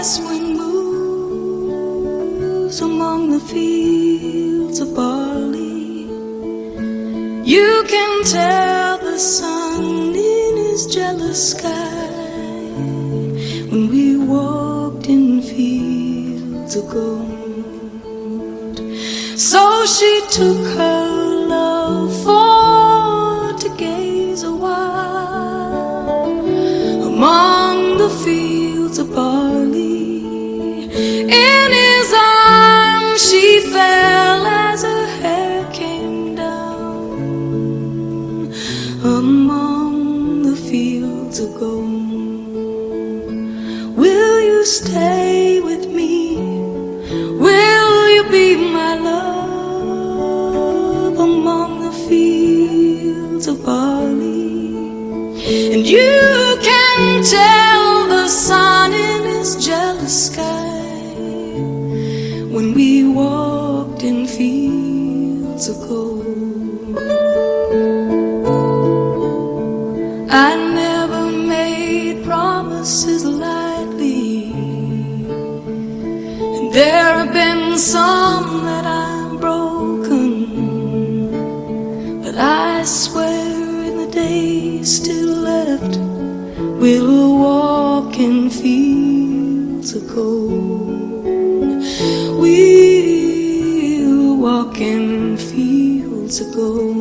west wind moves among the fields of barley, you can tell the sun in his jealous sky when we walked in fields of gold. So she took her love for to gaze a while among the fields of barley. In his arms she fell as her hair came down among the fields of gold. Will you stay with me? Will you be my love among the fields of barley? And you can tell the sun in his jealous sky when we walked in fields of gold. I never made promises lightly, and there have been some that I've broken, but I swear in the days still left we'll walk in fields of gold. We'll walk in fields of gold.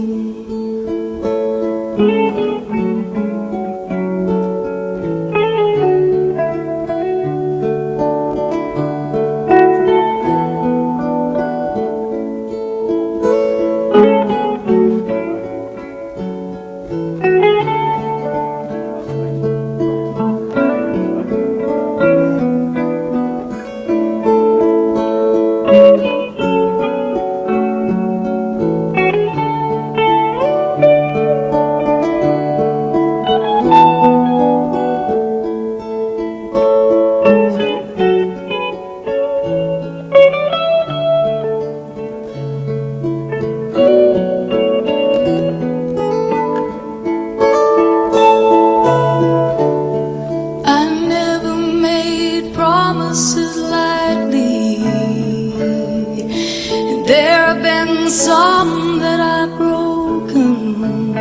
Some that I've broken,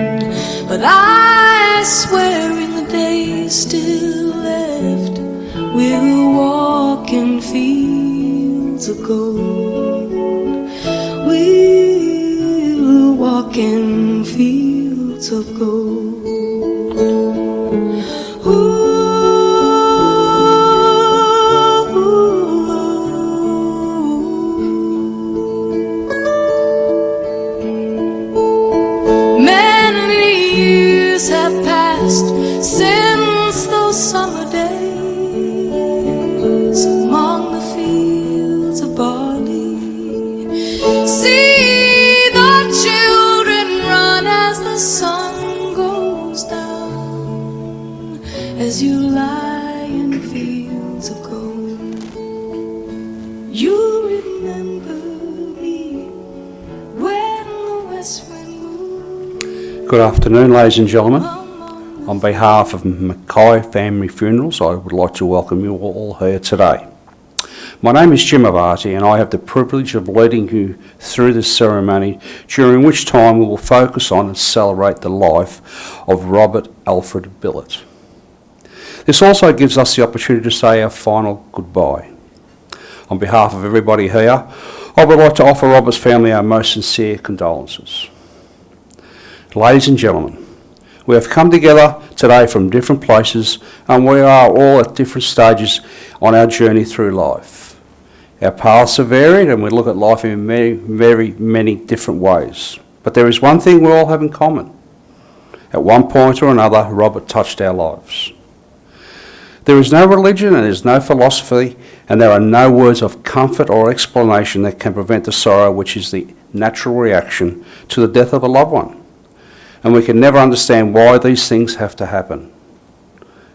but I swear in the days still left we'll walk in fields of gold. We'll walk in fields of gold. Ooh. Have passed since those summer days among the fields of barley. See the children run as the sun goes down, as you lie in fields of gold. You remember me when the west wind. Good afternoon, ladies and gentlemen. On behalf of Mackay Family Funerals, I would like to welcome you all here today. My name is Jim Avati, and I have the privilege of leading you through this ceremony, during which time we will focus on and celebrate the life of Robert Alfred Billett. This also gives us the opportunity to say our final goodbye. On behalf of everybody here, I would like to offer Robert's family our most sincere condolences. Ladies and gentlemen, we have come together today from different places, and we are all at different stages on our journey through life. Our paths are varied, and we look at life in many different ways. But there is one thing we all have in common. At one point or another, Robert touched our lives. There is no religion and there is no philosophy, and there are no words of comfort or explanation that can prevent the sorrow which is the natural reaction to the death of a loved one. And we can never understand why these things have to happen.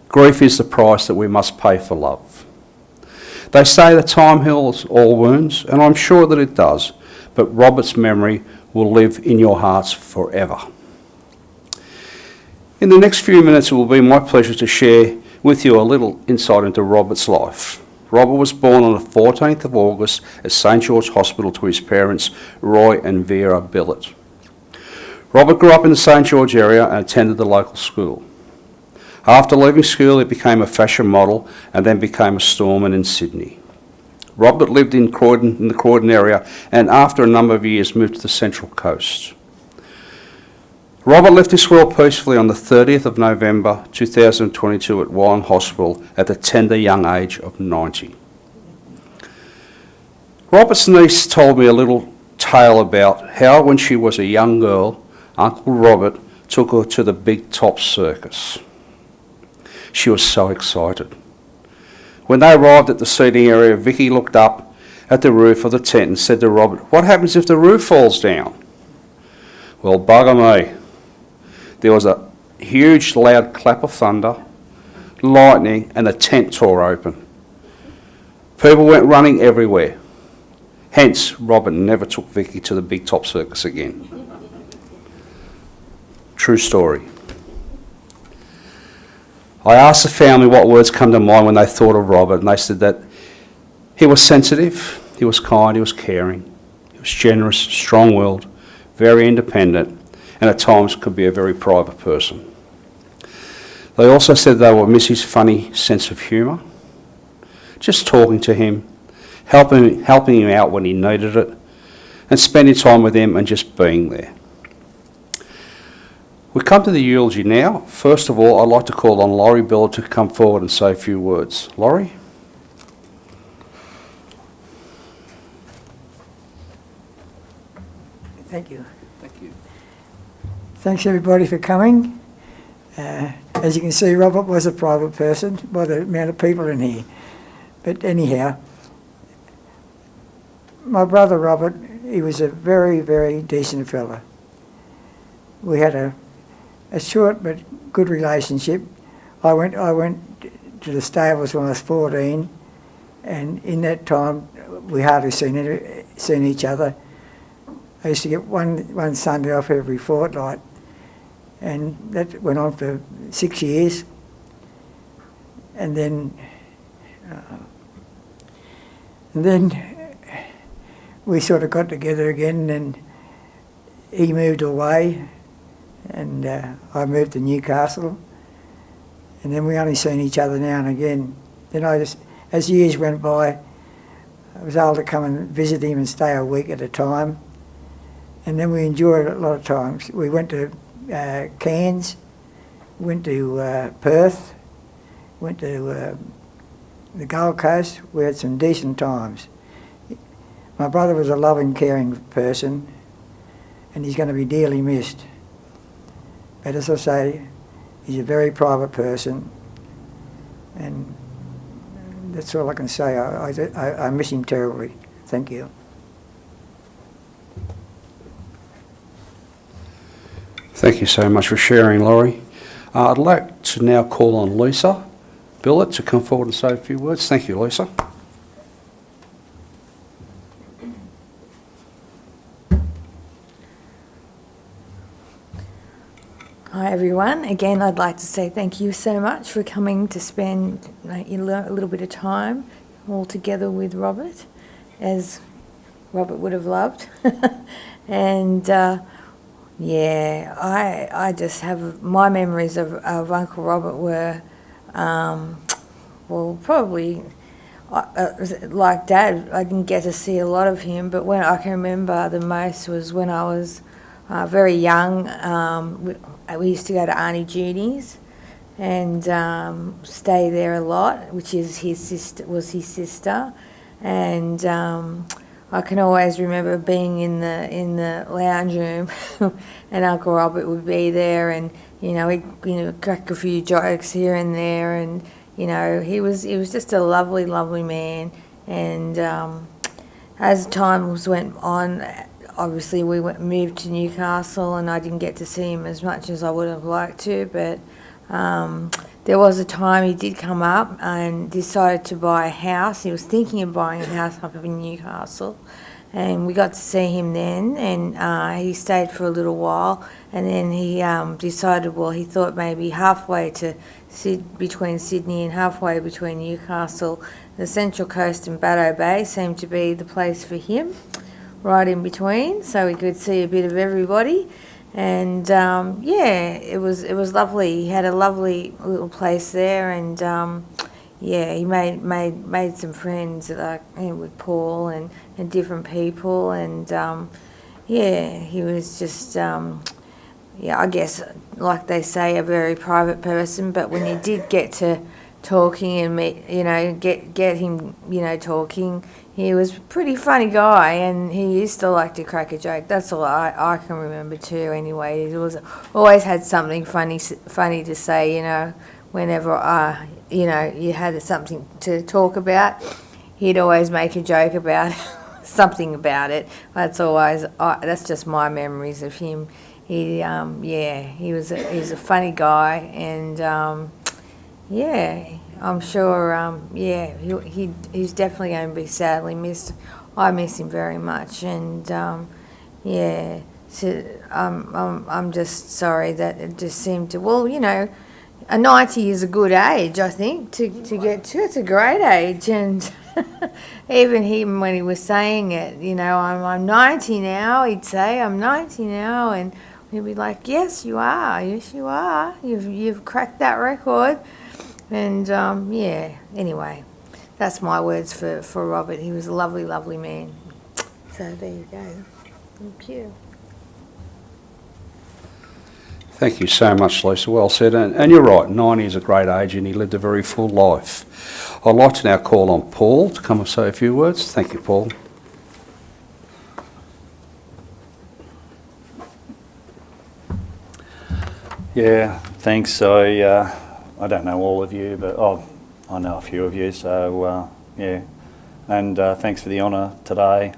Grief is the price that we must pay for love. They say that time heals all wounds, and I'm sure that it does, but Robert's memory will live in your hearts forever. In the next few minutes, it will be my pleasure to share with you a little insight into Robert's life. Robert was born on the 14th of August at St George Hospital to his parents, Roy and Vera Billett. Robert grew up in the St George area and attended the local school. After leaving school, he became a fashion model and then became a storeman in Sydney. Robert lived in the Croydon area and after a number of years moved to the Central Coast. Robert left this world peacefully on the 30th of November 2022 at Warren Hospital at the tender young age of 90. Robert's niece told me a little tale about how when she was a young girl, Uncle Robert took her to the Big Top Circus. She was so excited. When they arrived at the seating area, Vicky looked up at the roof of the tent and said to Robert, "What happens if the roof falls down?" Well, bugger me. There was a huge loud clap of thunder, lightning, and the tent tore open. People went running everywhere. Hence, Robert never took Vicky to the Big Top Circus again. True story. I asked the family what words come to mind when they thought of Robert, and they said that he was sensitive, he was kind, he was caring, he was generous, strong-willed, very independent, and at times could be a very private person. They also said they would miss his funny sense of humour, just talking to him, helping him out when he needed it, and spending time with him and just being there. We come to the eulogy now. First of all, I'd like to call on Laurie Billett to come forward and say a few words. Laurie? Thank you. Thank you. Thanks everybody for coming. As you can see, Robert was a private person by the amount of people in here. But anyhow, my brother Robert, he was a very, very decent fella. We had a short but good relationship. I went to the stables when I was 14, and in that time we hardly seen each other. I used to get one Sunday off every fortnight, and that went on for 6 years. And then we sort of got together again, and he moved away, and I moved to Newcastle, and then we only seen each other now and again. Then as years went by, I was able to come and visit him and stay a week at a time. And then we enjoyed it a lot of times. We went to Cairns, went to Perth, went to the Gold Coast. We had some decent times. My brother was a loving, caring person, and he's going to be dearly missed. But as I say, he's a very private person, and that's all I can say. I miss him terribly. Thank you. Thank you so much for sharing, Laurie. I'd like to now call on Lisa Billett to come forward and say a few words. Thank you, Lisa. Hi everyone. Again, I'd like to say thank you so much for coming to spend a little bit of time all together with Robert, as Robert would have loved. And yeah, I just have my memories of Uncle Robert were, well, probably like Dad. I didn't get to see a lot of him, but when I can remember the most was when I was very young. We used to go to Auntie Judy's and stay there a lot, which is his sister, and I can always remember being in the lounge room, and Uncle Robert would be there, and he'd crack a few jokes here and there, and he was just a lovely man. And as time went on, obviously we moved to Newcastle, and I didn't get to see him as much as I would have liked to, but there was a time he did come up and decided to buy a house. He was thinking of buying a house up in Newcastle, and we got to see him then, and he stayed for a little while, and then he decided, well, he thought maybe halfway to between Sydney and halfway between Newcastle, the Central Coast and Bateau Bay seemed to be the place for him, right in between, so he could see a bit of everybody. And it was lovely. He had a lovely little place there, and he made some friends, like with Paul and different people, and he was just I guess, like they say, a very private person. But when you did get to talking and meet, get him, talking, he was a pretty funny guy, and he used to like to crack a joke. That's all I can remember too. Anyway, he always had something funny to say. Whenever you had something to talk about, he'd always make a joke about something about it. That's just my memories of him. He's a funny guy, and I'm sure, he's definitely going to be sadly missed. I miss him very much, and so I'm just sorry that it just seemed to, a 90 is a good age, I think, to get to. It's a great age, and even him when he was saying it, I'm 90 now, he'd say, I'm 90 now, and he'd be like, yes, you are, you've cracked that record. And anyway, that's my words for Robert. He was a lovely, lovely man. So there you go. Thank you. Thank you so much, Lisa. Well said. And you're right, 90 is a great age, and he lived a very full life. I'd like to now call on Paul to come and say a few words. Thank you, Paul. Yeah, thanks. I don't know all of you, but I know a few of you, so and thanks for the honour today.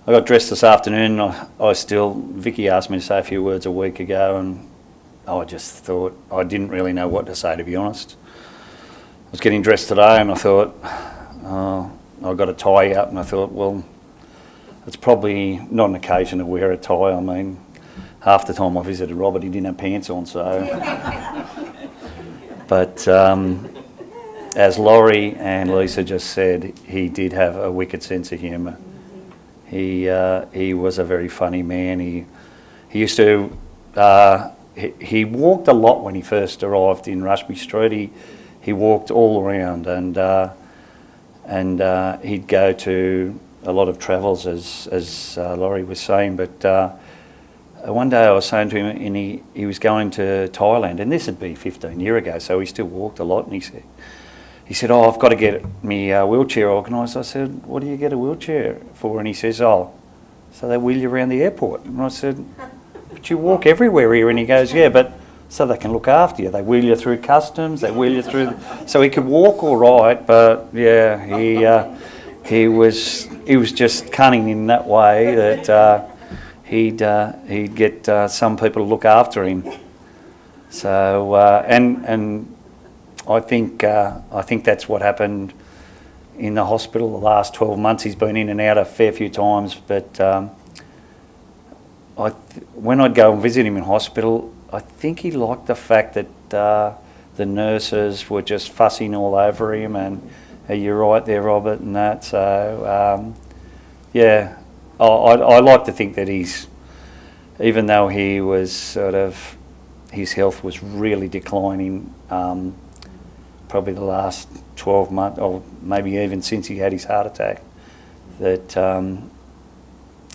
I got dressed this afternoon. Vicky asked me to say a few words a week ago, and I just thought, I didn't really know what to say, to be honest. I was getting dressed today, and I thought, I got a tie up, and I thought, well, it's probably not an occasion to wear a tie. I mean, half the time I visited Robert, he didn't have pants on, so... But as Laurie and Lisa just said, he did have a wicked sense of humour. He was a very funny man. He used to... he walked a lot when he first arrived in Rushby Street. He walked all around, and he'd go to a lot of travels, as Laurie was saying, but... one day I was saying to him, and he was going to Thailand, and this would be 15 years ago, so he still walked a lot, and he said, oh, I've got to get me wheelchair organised. I said, what do you get a wheelchair for? And he says, oh, so they wheel you around the airport. And I said, but you walk everywhere here. And he goes, yeah, but so they can look after you. They wheel you through customs, they wheel you through... So he could walk all right, but yeah, he was just cunning in that way that... He'd get some people to look after him. So and I think that's what happened in the hospital the last 12 months. He's been in and out a fair few times, but when I'd go and visit him in hospital, I think he liked the fact that the nurses were just fussing all over him, and you're right there, Robert, and that. So yeah. I like to think that even though he was his health was really declining, probably the last 12 months, or maybe even since he had his heart attack, that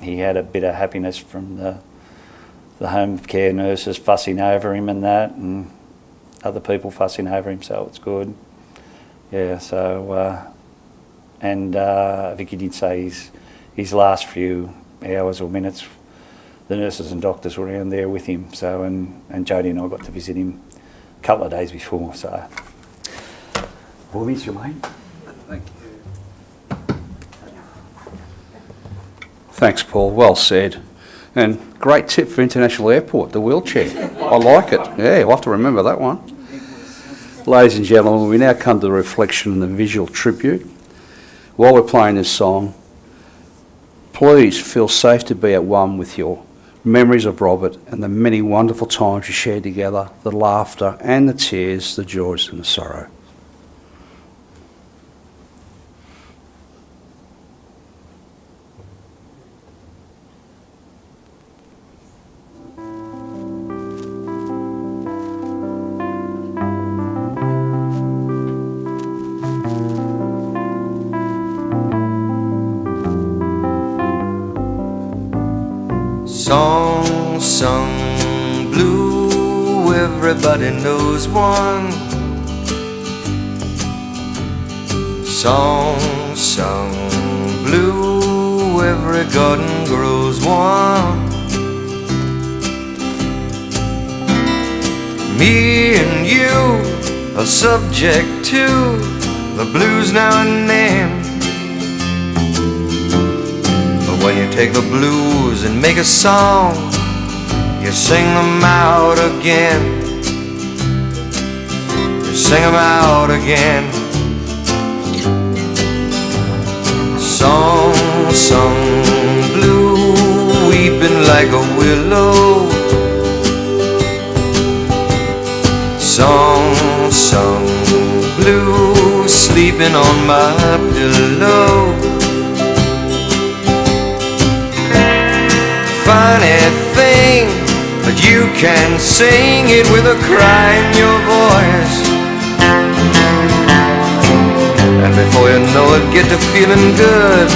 he had a bit of happiness from the home care nurses fussing over him and that, and other people fussing over him, so it's good. Yeah, so, and Vicky did say his last few hours or minutes, the nurses and doctors were around there with him. So, and Jodie and I got to visit him a couple of days before. So, we'll miss you, mate. Thank you. Thanks, Paul. Well said. And great tip for International Airport, the wheelchair. I like it. Yeah, we'll have to remember that one. Ladies and gentlemen, we now come to the reflection and the visual tribute. While we're playing this song, Please feel safe to be at one with your memories of Robert and the many wonderful times you shared together, the laughter and the tears, the joys and the sorrow. Song sung blue, everybody knows one. Song sung blue, every garden grows one. Me and you are subject to the blues now and then. When you take the blues and make a song, you sing them out again. You sing them out again. Song sung blue, weeping like a willow. Song sung blue, sleeping on my pillow. Funny thing, but you can sing it with a cry in your voice. And before you know it, get to feeling good.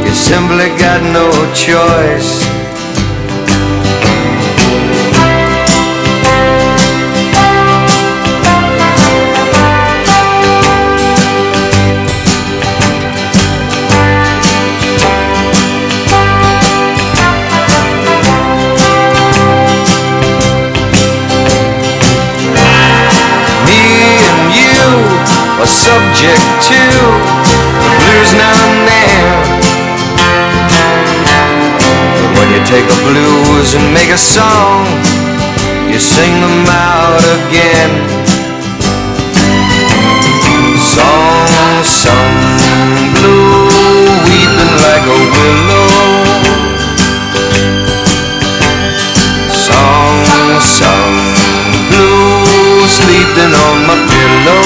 You simply got no choice. Subject to the blues now and then. But when you take the blues and make a song, you sing them out again. Song sung blue, weeping like a willow. Song sung blue, sleeping on my pillow.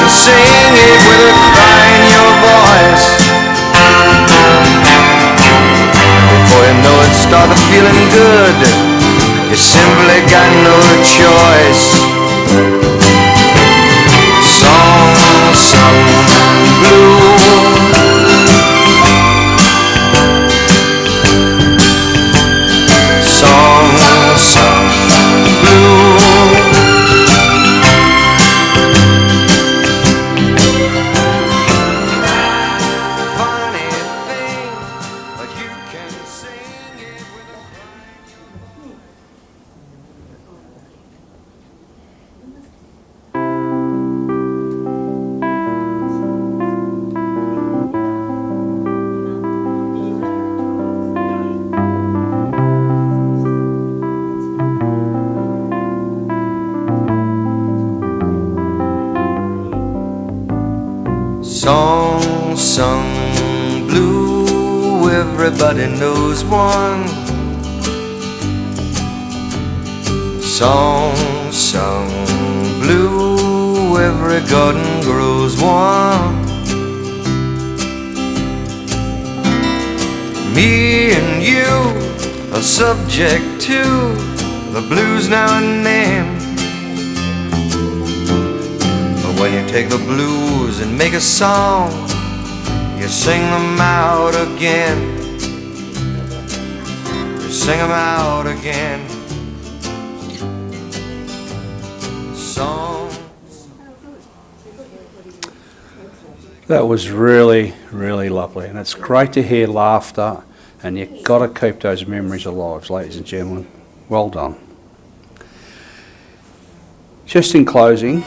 Sing it with a cry in your voice. Before you know it, start feeling good. You simply got no choice. Song sung blue. Song sung blue. Song sung blue, everybody knows one. Song sung blue, every garden grows one. Me and you are subject to the blues now and then. When you take the blues and make a song, you sing them out again. You sing them out again. Song. That was really, really lovely, and it's great to hear laughter, and you've got to keep those memories alive, ladies and gentlemen. Well done. Just in closing,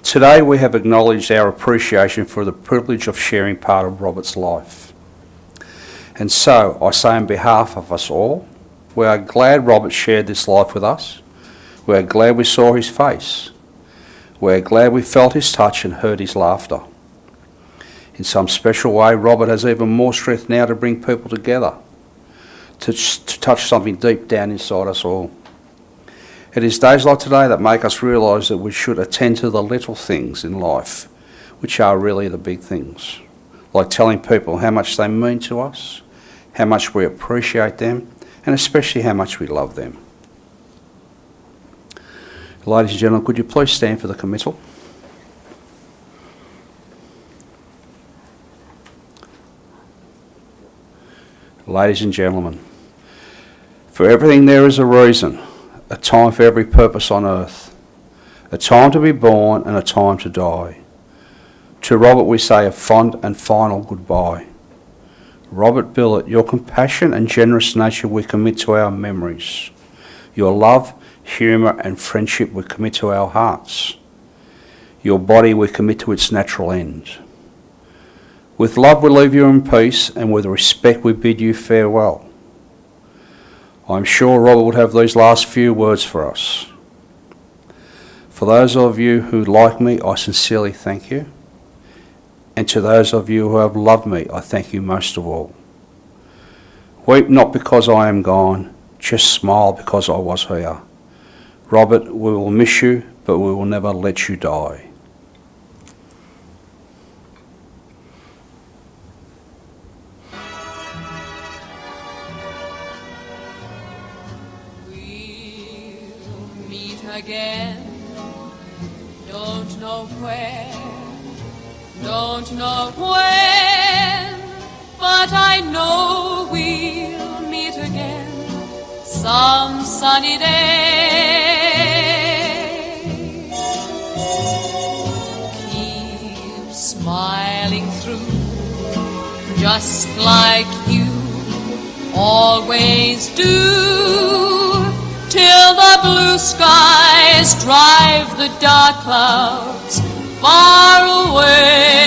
today we have acknowledged our appreciation for the privilege of sharing part of Robert's life. And so I say on behalf of us all, we are glad Robert shared this life with us. We are glad we saw his face. We're glad we felt his touch and heard his laughter. In some special way, Robert has even more strength now to bring people together, to touch something deep down inside us all. It is days like today that make us realise that we should attend to the little things in life, which are really the big things, like telling people how much they mean to us, how much we appreciate them, and especially how much we love them. Ladies and gentlemen, could you please stand for the committal? Ladies and gentlemen, for everything there is a reason, a time for every purpose on earth, a time to be born and a time to die. To Robert we say a fond and final goodbye. Robert Billett, your compassion and generous nature we commit to our memories. Your love, humour and friendship we commit to our hearts. Your body we commit to its natural end. With love we leave you in peace, and with respect we bid you farewell. I'm sure Robert would have these last few words for us. For those of you who like me, I sincerely thank you. And to those of you who have loved me, I thank you most of all. Weep not because I am gone, just smile because I was here. Robert, we will miss you, but we will never let you die. We'll meet again, don't know where, don't know when, but I know we'll meet again some sunny day. Keep smiling through, just like you always do, till the blue skies drive the dark clouds far away.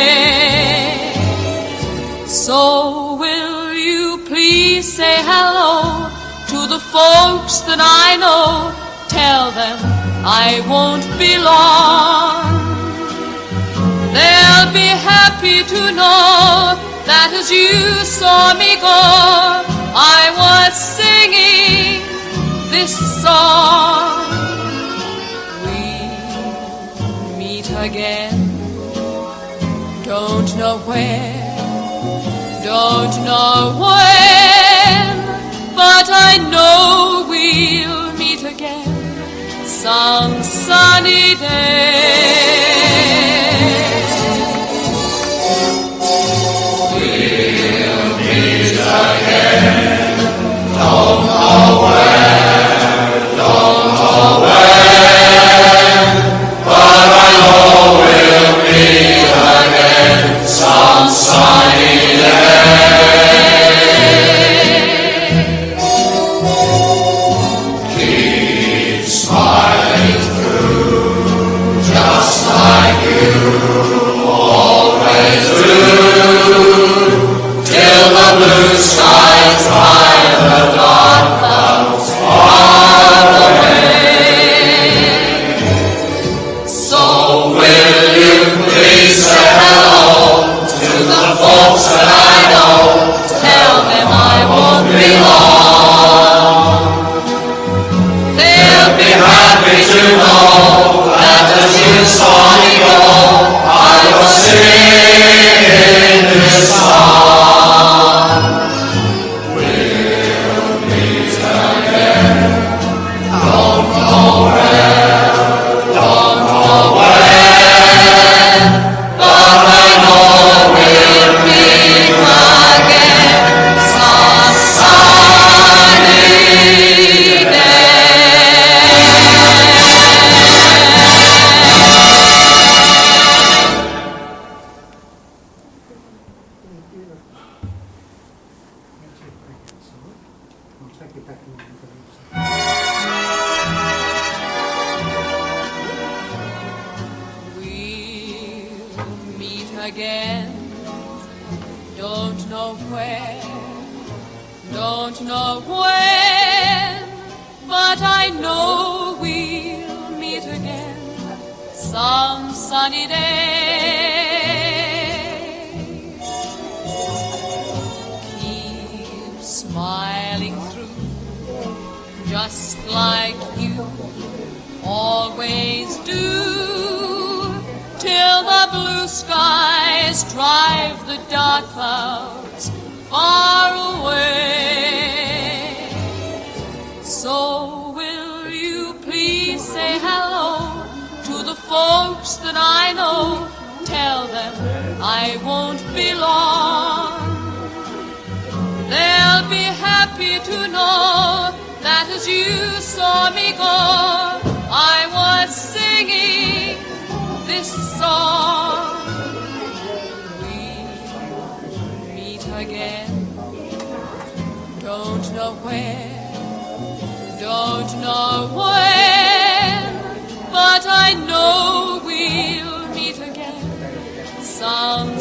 So will you please say hello to the folks that I know? Tell them I won't be long. They'll be happy to know that as you saw me go, I was singing this song. We'll meet again, don't know where, don't know when, but I know we'll meet again some sunny day. We'll meet again, don't know where, don't know when, but I know we'll meet again some sunny day. Keep smiling through, just like you always do, till the blue skies hide the dark clouds far away. So will you please say hello to the folks that I know? Tell them I won't be long. They'll be happy to know that as you saw me go, I was singing this song. We'll meet again, don't know where, don't know when, but I know we'll meet again some sunny day. We'll meet again, don't know where, don't know when, but I know we'll meet again some sunny day. Keep smiling through, just like you always do, till the blue skies drive the dark clouds far away. So will you please say hello to the folks that I know? Tell them I won't be long. They'll be happy to know that as you saw me go, I was singing this song. We'll meet again, don't know where, don't know when, but I know we'll meet again some